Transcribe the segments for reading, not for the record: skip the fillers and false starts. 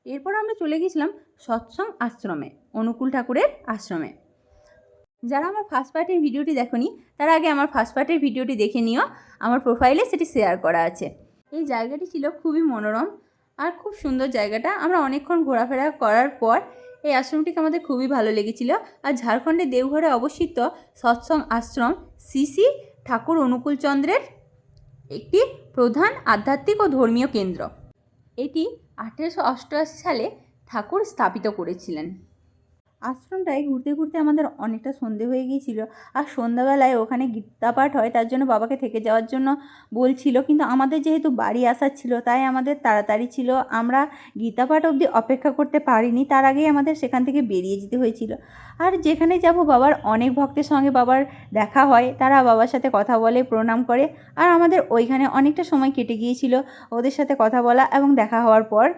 এরপর আমরা চলে গেছিলাম সৎসং আশ্রমে, অনুকূল ঠাকুরের আশ্রমে। যারা আমার ফার্স্ট পার্টের ভিডিওটি দেখোনি তারা আগে আমার ফার্স্ট পার্টের ভিডিওটি দেখে নিও, আমার প্রোফাইলে সেটি শেয়ার করা আছে। এই জায়গাটি ছিল খুবই মনোরম আর খুব সুন্দর জায়গাটা। আমরা অনেকক্ষণ ঘোরাফেরা করার পর এই আশ্রমটিকে আমাদের খুবই ভালো লেগেছিল। আর ঝাড়খণ্ডের দেওঘরে অবস্থিত সৎসং আশ্রম শ্রী শ্রী ঠাকুর অনুকূল চন্দ্রের একটি প্রধান আধ্যাত্মিক ও ধর্মীয় কেন্দ্র। এটি 1888 সালে ঠাকুর স্থাপিত করেছিলেন। আশ্রমটায় ঘুরতে ঘুরতে আমাদের অনেকটা সন্ধে হয়ে গিয়েছিল। আর সন্ধ্যাবেলায় ওখানে গীতা পাঠ হয়, তার জন্য বাবাকে থেকে যাওয়ার জন্য বলছিল, কিন্তু আমাদের যেহেতু বাড়ি আসার ছিল তাই আমাদের তাড়াতাড়ি ছিল, আমরা গীতা পাঠ অবধি অপেক্ষা করতে পারিনি, তার আগেই আমাদের সেখান থেকে বেরিয়ে যেতে হয়েছিল। আর যেখানে যাব বাবার অনেক ভক্তের সঙ্গে বাবার দেখা হয়, তারা বাবার সাথে কথা বলে, প্রণাম করে। আর আমাদের ওইখানে অনেকটা সময় কেটে গিয়েছিল ওদের সাথে কথা বলা এবং দেখা হওয়ার পর।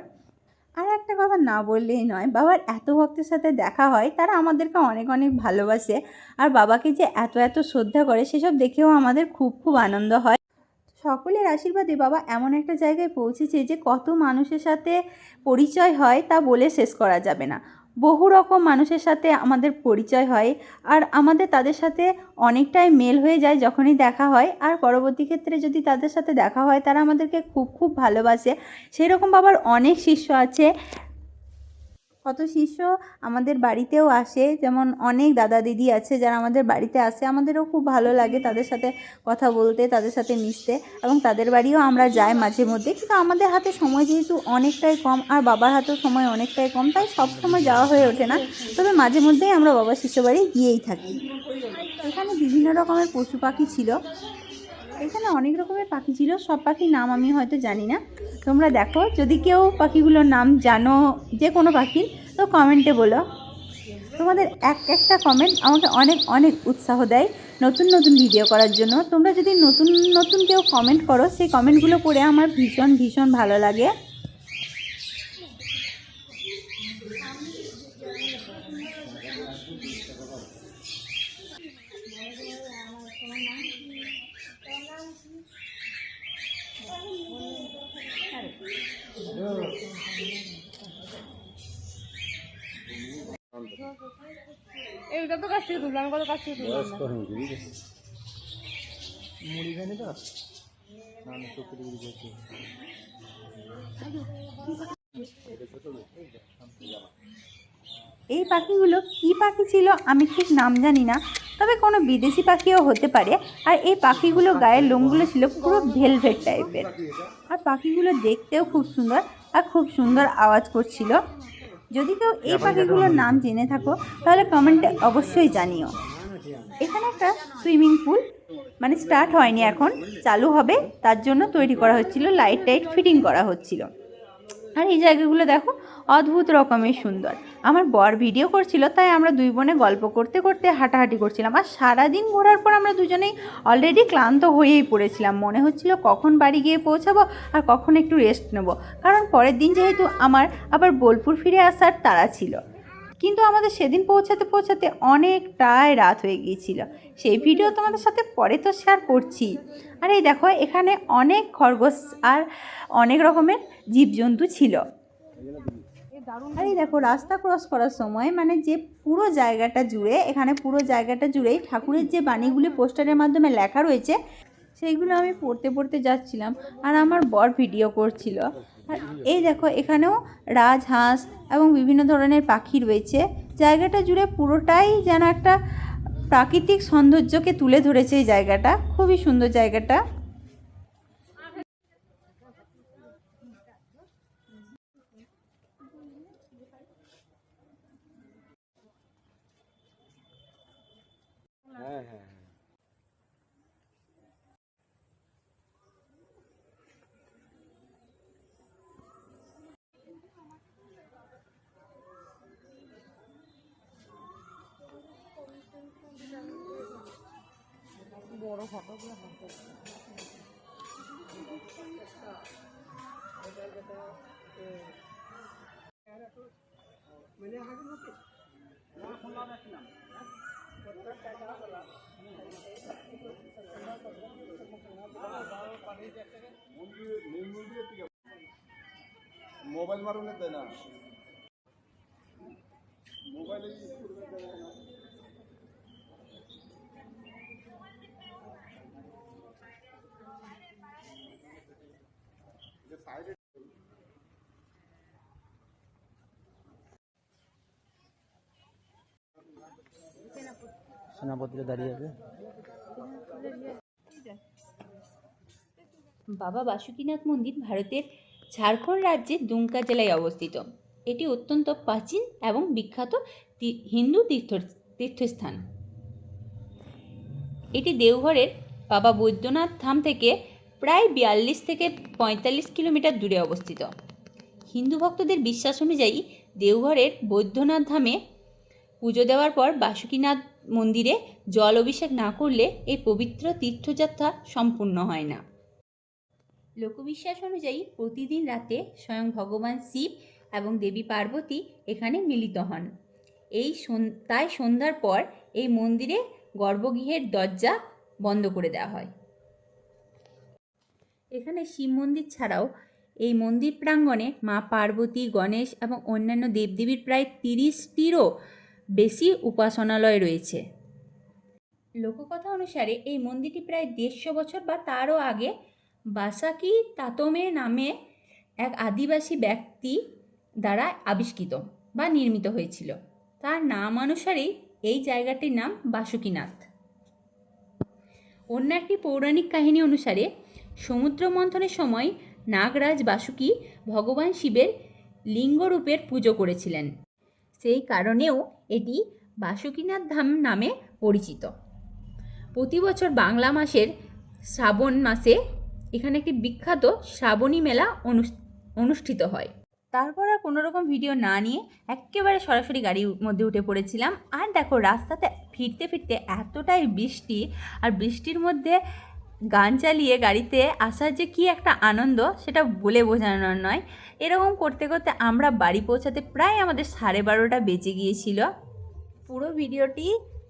আর একটা কথা না বললেই নয়, বাবার এত ভক্তের সাথে দেখা হয়, তারা আমাদেরকে অনেক অনেক ভালোবাসে। আর বাবাকে যে এত এত শ্রদ্ধা করে সেসব দেখেও আমাদের খুব খুব আনন্দ হয়। সকলের আশীর্বাদে বাবা এমন একটা জায়গায় পৌঁছেছে যে কত মানুষের সাথে পরিচয় হয় তা বলে শেষ করা যাবে না। বহু রকম মানুষের সাথে আমাদের পরিচয় হয় আর আমাদের তাদের সাথে অনেকটাই মেল হয়ে যায় যখনই দেখা হয়। আর পরবর্তী ক্ষেত্রে যদি তাদের সাথে দেখা হয় তারা আমাদেরকে খুব খুব ভালোবাসে। সেরকম বাবার অনেক শিষ্য আছে, কত শিষ্য আমাদের বাড়িতেও আসে, যেমন অনেক দাদা দিদি আছে যারা আমাদের বাড়িতে আসে। আমাদেরও খুব ভালো লাগে তাদের সাথে কথা বলতে, তাদের সাথে মিশতে, এবং তাদের বাড়িও আমরা যাই মাঝে মধ্যে। কিন্তু আমাদের হাতে সময় যেহেতু অনেকটাই কম আর বাবার হাতেও সময় অনেকটাই কম, তাই সব সময় যাওয়া হয়ে ওঠে না। তবে মাঝে মধ্যেই আমরা বাবার শিষ্য বাড়ি গিয়েই থাকি। এখানে বিভিন্ন রকমের পশু পাখি ছিল, এখানে অনেক রকমের পাখি ছিল, সব পাখির নাম আমি হয়তো জানি না। তোমরা দেখো, যদি কেউ পাখিগুলোর নাম জানো যে কোনো পাখির, তো কমেন্টে বলো। তোমাদের একটা কমেন্ট আমাকে অনেক অনেক উৎসাহ দেয় নতুন নতুন ভিডিও করার জন্য। তোমরা যদি নতুন নতুন কেউ কমেন্ট করো, সেই কমেন্টগুলো পড়ে আমার ভীষণ ভীষণ ভালো লাগে। এইটা তো কাছ থেকে তুললাম, কত কাছ থেকে তুললাম মুড়ি খাইনি তো এই পাখিগুলো কি পাখি ছিল আমি ঠিক নাম জানি না, তবে কোনো বিদেশি পাখিও হতে পারে। আর এই পাখিগুলো গায়ের লোমগুলো ছিল পুরো ভেলভেট টাইপের। আর পাখিগুলো দেখতেও খুব সুন্দর আর খুব সুন্দর আওয়াজ করছিল। যদি কেউ এই পাখিগুলোর নাম জেনে থাকো তাহলে কমেন্টে অবশ্যই জানিও। এখানে একটা সুইমিং পুল, মানে স্টার্ট হয়নি, এখন চালু হবে, তার জন্য তৈরি করা হচ্ছিল, লাইট টাইট ফিটিং করা হচ্ছিল। আর এই জায়গাগুলো দেখো অদ্ভুত রকমের সুন্দর। আমার বর ভিডিও করছিল, তাই আমরা দুই বোনে গল্প করতে করতে হাঁটাহাঁটি করছিলাম। আর সারাদিন ঘোরার পর আমরা দুজনেই অলরেডি ক্লান্ত হয়েই পড়েছিলাম, মনে হচ্ছিল কখন বাড়ি গিয়ে পৌঁছাবো আর কখন একটু রেস্ট নেব, কারণ পরের দিন যেহেতু আমার আবার বোলপুর ফিরে আসার তাড়া ছিল। কিন্তু আমাদের সেদিন পৌঁছাতে পৌঁছাতে অনেকটাই রাত হয়ে গিয়েছিল। সেই ভিডিও তোমাদের সাথে পরে তো শেয়ার করছি। আর এই দেখো এখানে অনেক খরগোশ আর অনেক রকমের জীবজন্তু ছিল। আর এই দেখো রাস্তা ক্রস করার সময়, মানে যে পুরো জায়গাটা জুড়ে, এখানে পুরো জায়গাটা জুড়েই ঠাকুরের যে বাণীগুলি পোস্টারের মাধ্যমে লেখা রয়েছে সেইগুলো আমি পড়তে পড়তে যাচ্ছিলাম আর আমার বর ভিডিও করছিল। আর এই দেখো এখানেও রাজহাঁস এবং বিভিন্ন ধরনের পাখি রয়েছে। জায়গাটা জুড়ে পুরোটাই যেন একটা প্রাকৃতিক সৌন্দর্যকে তুলে ধরেছে এই জায়গাটা, খুবই সুন্দর জায়গাটা। হ্যাঁ হ্যাঁ বড় ফটোগুলো মোবাইল মারুন দেয় না মোবাইলে ইউজ করবে না যে সাইডে সেনাপতিরা দাঁড়িয়ে আছে। বাবা বাসুকীনাথ মন্দির ভারতের ঝাড়খণ্ড রাজ্যের দুমকা জেলায় অবস্থিত। এটি অত্যন্ত প্রাচীন এবং বিখ্যাত হিন্দু তীর্থস্থান। এটি দেওঘরের বাবা বৈদ্যনাথ ধাম থেকে প্রায় 42 থেকে 45 কিলোমিটার দূরে অবস্থিত। হিন্দু ভক্তদের বিশ্বাস অনুযায়ী দেওঘরের বৈদ্যনাথ ধামে পুজো দেওয়ার পর বাসুকীনাথ মন্দিরে জল অভিষেক না করলে এই পবিত্র তীর্থযাত্রা সম্পূর্ণ হয় না। লোকবিশ্বাস অনুযায়ী প্রতিদিন রাতে স্বয়ং ভগবান শিব এবং দেবী পার্বতী এখানে মিলিত হন। তাই সন্ধ্যার পর এই মন্দিরে গর্ভগৃহের দরজা বন্ধ করে দেওয়া হয়। এখানে শিব মন্দির ছাড়াও এই মন্দির প্রাঙ্গণে মা পার্বতী, গণেশ এবং অন্যান্য দেবদেবীর প্রায় 30টিরও বেশি উপাসনালয় রয়েছে। লোককথা অনুসারে এই মন্দিরটি প্রায় 150 বছর বা তারও আগে বাসাকি তাতমে নামে এক আদিবাসী ব্যক্তি দ্বারা আবিষ্কৃত বা নির্মিত হয়েছিল। তার নাম অনুসারেই এই জায়গাটির নাম বাসুকীনাথ। অন্য একটি পৌরাণিক কাহিনী অনুসারে সমুদ্র মন্থনের সময় নাগরাজ বাসুকী ভগবান শিবের লিঙ্গরূপের পুজো করেছিলেন। সেই কারণেও এটি বাসুকীনাথ ধাম নামে পরিচিত। প্রতি বছর বাংলা মাসের শ্রাবণ মাসে এখানে একটি বিখ্যাত শ্রাবণী মেলা অনুষ্ঠিত হয়। তারপর আর কোনো রকম ভিডিও না নিয়ে একেবারে সরাসরি গাড়ির মধ্যে উঠে পড়েছিলাম। আর দেখো রাস্তাতে ফিরতে ফিরতে এতটাই বৃষ্টি, আর বৃষ্টির মধ্যে গান চালিয়ে গাড়িতে আসার যে কী একটা আনন্দ সেটা বলে বোঝানোর নয়। এরকম করতে করতে আমরা বাড়ি পৌঁছাতে প্রায় আমাদের 12:30 বেজে গিয়েছিল। পুরো ভিডিওটি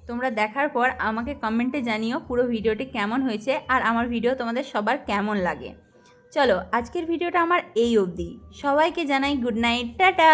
তোমরা দেখার পর আমাকে কমেন্টে জানিও পুরো ভিডিওটি কেমন হয়েছে আর আমার ভিডিও তোমাদের সবার কেমন লাগে। চলো আজকের ভিডিওটা আমার এই অবধি। সবাইকে জানাই গুড নাইট, টাটা।